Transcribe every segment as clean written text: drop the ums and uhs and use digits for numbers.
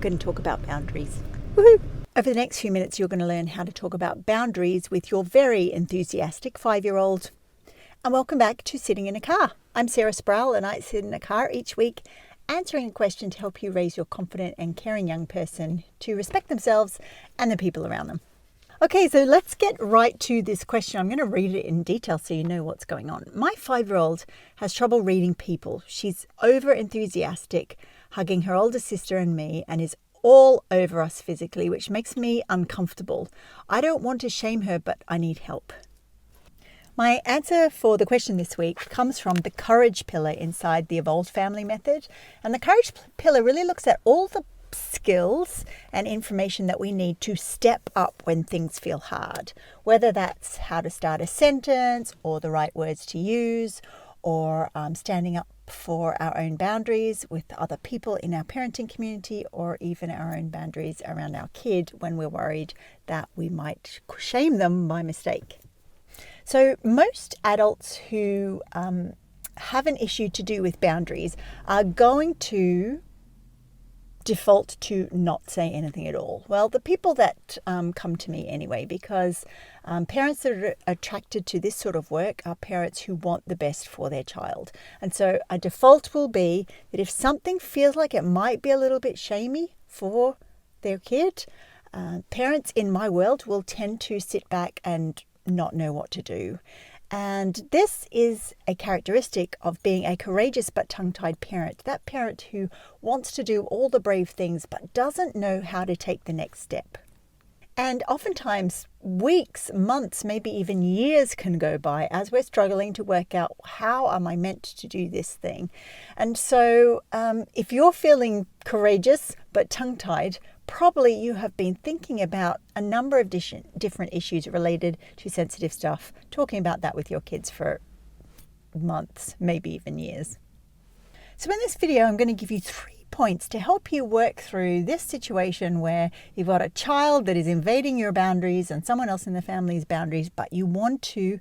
going to talk about boundaries. Woohoo! Over the next few minutes, you're going to learn how to talk about boundaries with your very enthusiastic 5-year-old. And welcome back to Sitting in a Car. I'm Sarah Sproul, and I sit in a car each week answering a question to help you raise your confident and caring young person to respect themselves and the people around them. Okay, so let's get right to this question. I'm going to read it in detail so you know what's going on. My 5-year-old has trouble reading people. She's over enthusiastic, hugging her older sister and me, and is all over us physically, which makes me uncomfortable. I don't want to shame her, but I need help. My answer for the question this week comes from the courage pillar inside the Evolved Family Method. And the courage pillar really looks at all the skills and information that we need to step up when things feel hard, whether that's how to start a sentence or the right words to use, or standing up for our own boundaries with other people in our parenting community, or even our own boundaries around our kid when we're worried that we might shame them by mistake. So most adults who have an issue to do with boundaries are going to default to not say anything at all. Well, the people that come to me anyway, because parents that are attracted to this sort of work are parents who want the best for their child. And so a default will be that if something feels like it might be a little bit shamey for their kid, parents in my world will tend to sit back and not know what to do. And this is a characteristic of being a courageous but tongue-tied parent. That parent who wants to do all the brave things but doesn't know how to take the next step. And oftentimes weeks, months, maybe even years can go by as we're struggling to work out, how am I meant to do this thing? And so if you're feeling courageous but tongue-tied, probably you have been thinking about a number of different issues related to sensitive stuff, talking about that with your kids for months, maybe even years. So in this video, I'm going to give you 3 points to help you work through this situation where you've got a child that is invading your boundaries and someone else in the family's boundaries, but you want to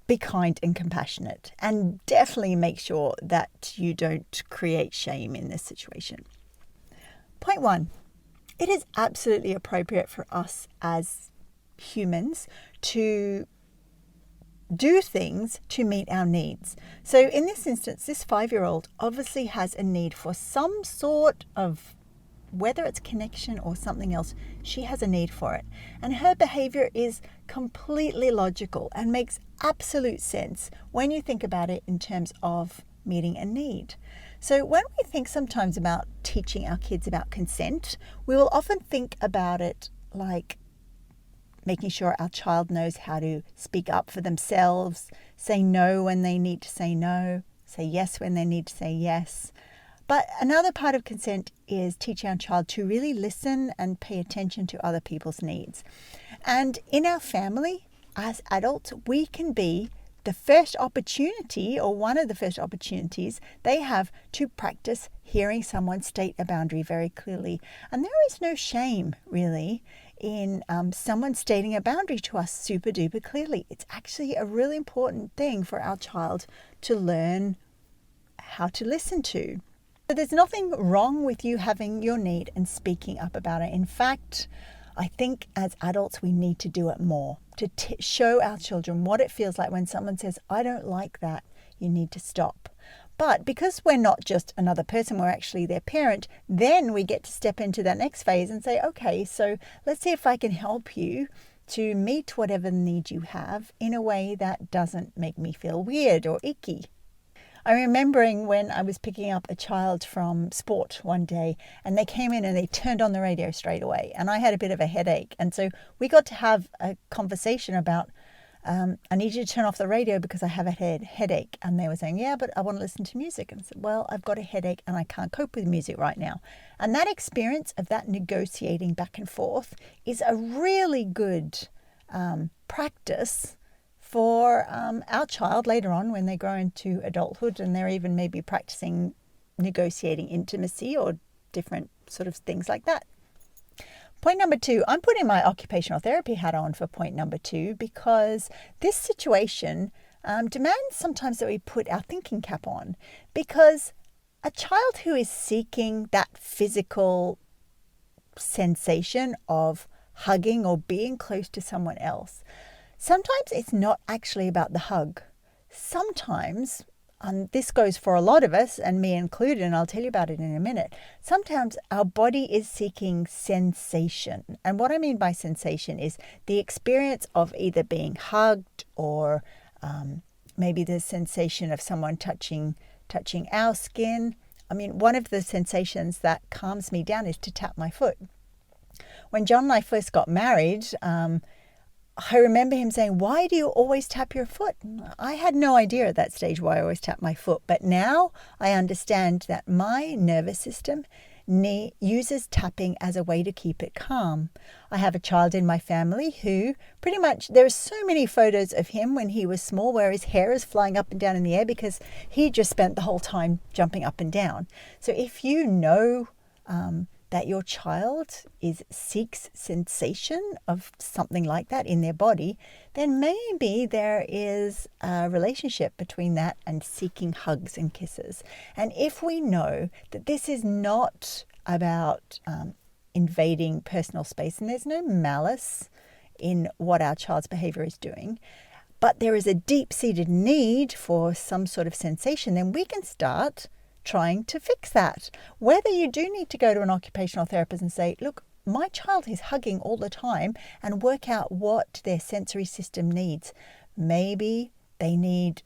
be kind and compassionate, and definitely make sure that you don't create shame in this situation. Point 1, it is absolutely appropriate for us as humans to do things to meet our needs. So in this instance, this 5-year-old obviously has a need for some sort of, whether it's connection or something else, she has a need for it. And her behavior is completely logical and makes absolute sense when you think about it in terms of meeting a need. So when we think sometimes about teaching our kids about consent, we will often think about it like making sure our child knows how to speak up for themselves, say no when they need to say no, say yes when they need to say yes. But another part of consent is teaching our child to really listen and pay attention to other people's needs. And in our family, as adults, we can be the first opportunity, or one of the first opportunities they have to practice hearing someone state a boundary very clearly. And there is no shame, really, in someone stating a boundary to us super duper clearly. It's actually a really important thing for our child to learn how to listen to. So there's nothing wrong with you having your need and speaking up about it. In fact, I think as adults we need to do it more, to show our children what it feels like when someone says, I don't like that, you need to stop. But because we're not just another person, we're actually their parent, then we get to step into that next phase and say, okay, so let's see if I can help you to meet whatever need you have in a way that doesn't make me feel weird or icky. I'm remembering when I was picking up a child from sport one day, and they came in and they turned on the radio straight away, and I had a bit of a headache. And so we got to have a conversation about, I need you to turn off the radio because I have a headache. And they were saying, yeah, but I want to listen to music. And I said, well, I've got a headache and I can't cope with music right now. And that experience of that negotiating back and forth is a really good practice for our child later on when they grow into adulthood and they're even maybe practicing negotiating intimacy or different sort of things like that. Point number 2, I'm putting my occupational therapy hat on for point number 2 because this situation demands sometimes that we put our thinking cap on, because a child who is seeking that physical sensation of hugging or being close to someone else, sometimes it's not actually about the hug. Sometimes, and this goes for a lot of us, and me included, and I'll tell you about it in a minute, sometimes our body is seeking sensation. And what I mean by sensation is the experience of either being hugged or maybe the sensation of someone touching our skin. I mean, one of the sensations that calms me down is to tap my foot. When John and I first got married, I remember him saying, "Why do you always tap your foot?" I had no idea at that stage why I always tap my foot. But now I understand that my nervous system uses tapping as a way to keep it calm. I have a child in my family who pretty much, there are so many photos of him when he was small where his hair is flying up and down in the air because he just spent the whole time jumping up and down. So if you know that your child seeks sensation of something like that in their body, then maybe there is a relationship between that and seeking hugs and kisses. And if we know that this is not about invading personal space, and there's no malice in what our child's behavior is doing, but there is a deep-seated need for some sort of sensation, then we can start trying to fix that. Whether you do need to go to an occupational therapist and say, look, my child is hugging all the time, and work out what their sensory system needs. Maybe they need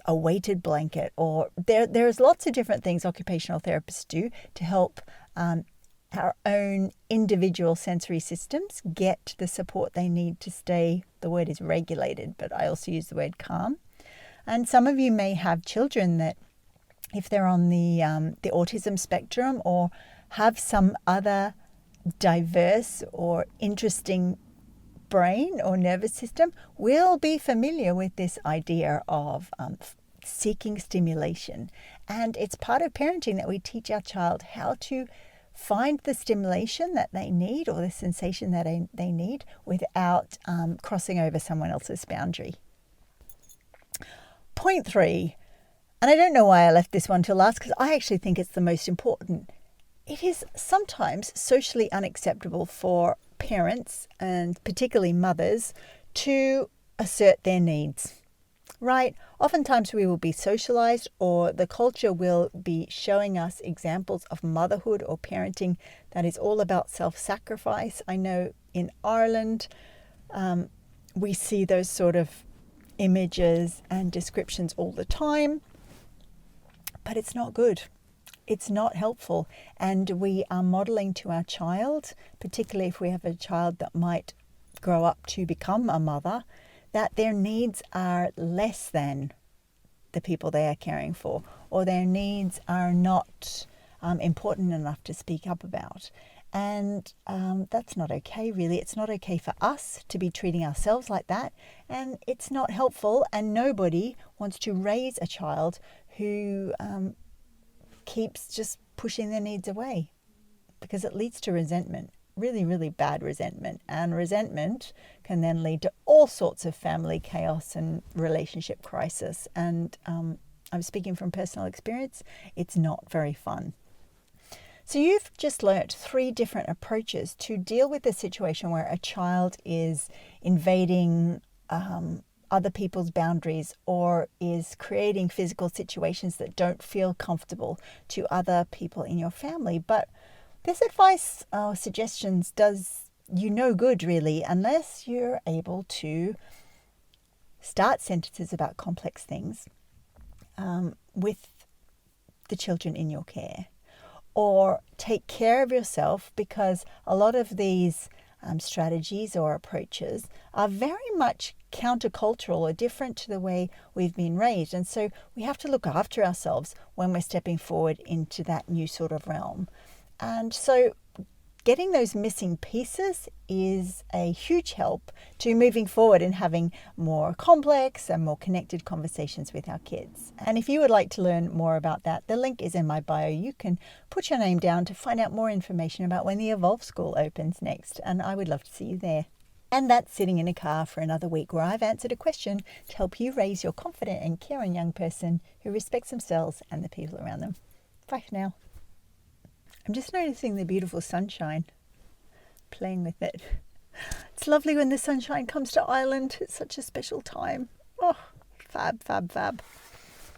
a weighted blanket, or there's lots of different things occupational therapists do to help our own individual sensory systems get the support they need to stay, the word is regulated, but I also use the word calm. And some of you may have children that, if they're on the autism spectrum or have some other diverse or interesting brain or nervous system, will be familiar with this idea of seeking stimulation. And it's part of parenting that we teach our child how to find the stimulation that they need or the sensation that they need without crossing over someone else's boundary. Point 3. And I don't know why I left this one till last, because I actually think it's the most important. It is sometimes socially unacceptable for parents, and particularly mothers, to assert their needs, right? Oftentimes we will be socialized, or the culture will be showing us examples of motherhood or parenting that is all about self-sacrifice. I know in Ireland, we see those sort of images and descriptions all the time. But it's not good. It's not helpful. And we are modeling to our child, particularly if we have a child that might grow up to become a mother, that their needs are less than the people they are caring for, or their needs are not important enough to speak up about. And that's not okay, really. It's not okay for us to be treating ourselves like that. And it's not helpful. And nobody wants to raise a child who keeps just pushing their needs away, because it leads to resentment, really, really bad resentment. And resentment can then lead to all sorts of family chaos and relationship crisis. And I'm speaking from personal experience. It's not very fun. So you've just learnt 3 different approaches to deal with the situation where a child is invading other people's boundaries or is creating physical situations that don't feel comfortable to other people in your family. But this advice or suggestions does you no good, really, unless you're able to start sentences about complex things with the children in your care, or take care of yourself, because a lot of these strategies or approaches are very much countercultural or different to the way we've been raised. And so we have to look after ourselves when we're stepping forward into that new sort of realm. And so getting those missing pieces is a huge help to moving forward and having more complex and more connected conversations with our kids. And if you would like to learn more about that, the link is in my bio. You can put your name down to find out more information about when the Evolve School opens next, and I would love to see you there. And that's Sitting in a Car for another week, where I've answered a question to help you raise your confident and caring young person who respects themselves and the people around them. Bye for now. I'm just noticing the beautiful sunshine, playing with it. It's lovely when the sunshine comes to Ireland. It's such a special time. Oh, fab, fab, fab.